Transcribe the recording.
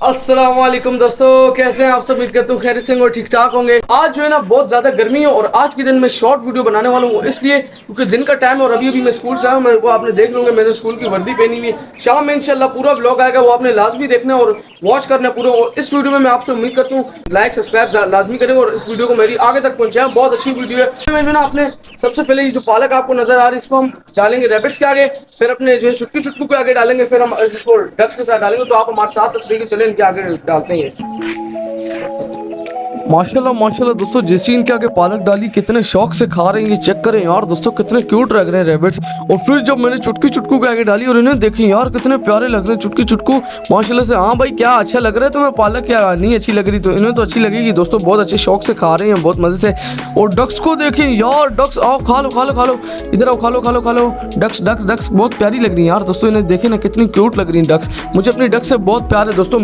अस्सलाम वालेकुम दोस्तों, कैसे हैं आप सब। उम्मीद करता हूँ खैर से और ठीक ठाक होंगे। आज जो है ना बहुत ज़्यादा गर्मी है और आज के दिन मैं शॉर्ट वीडियो बनाने वाला हूँ, इसलिए क्योंकि दिन का टाइम है और अभी मैं स्कूल से आया हूँ। मेरे को आपने देख लूँगा, मैंने स्कूल की वर्दी पहनी हुई है। शाम में इंशाल्लाह पूरा व्लॉग आएगा, वो आपने लाजमी देखना है और वॉच करना है पूरा। और इस वीडियो में मैं आपसे उम्मीद करता हूँ लाइक सब्सक्राइब लाजमी करेंगे और इस वीडियो को मेरी आगे तक पहुँचाएं। बहुत अच्छी वीडियो है। मैं जो ना अपने सबसे पहले ये जो पालक आपको नजर आ रही है, इसको हम डालेंगे रैबिट्स के आगे, फिर अपने जो है चुटकी चुटकू के आगे डालेंगे, फिर हम इसको डक्स के साथ डालेंगे। तो आप हमारे साथ साथ लेके चले, इनके आगे डालते हैं। माशाल्लाह माशाल्लाह दोस्तों, जैसे इनके आगे पालक डाली कितने शौक से खा रहे हैं। ये चेक करें यार दोस्तों, कितने क्यूट लग रहे हैं रैबिट्स। और फिर जब मैंने चुटकी चुटकू के आगे डाली और इन्हें देखें यार कितने प्यारे लग रहे हैं चुटकी चुटकू माशाल्लाह से। हाँ भाई, क्या अच्छा लग रहा है तुम्हें पालक, क्या नहीं अच्छी लग रही? तो इन्हें तो अच्छी लगेगी दोस्तों, बहुत अच्छे शौक से खा रहे हैं, बहुत मजे से। और डक्स को देखें यार, डक्स आओ खा लो खा लो खा लो, इधर आओ खा लो खा लो खा लो। डक्स डक्स डक्स बहुत प्यारी लग रही है यार दोस्तों, इन्हें देखे ना कितनी क्यूट लग रही है डक्स। मुझे अपनी डक्स से बहुत प्यार है दोस्तों।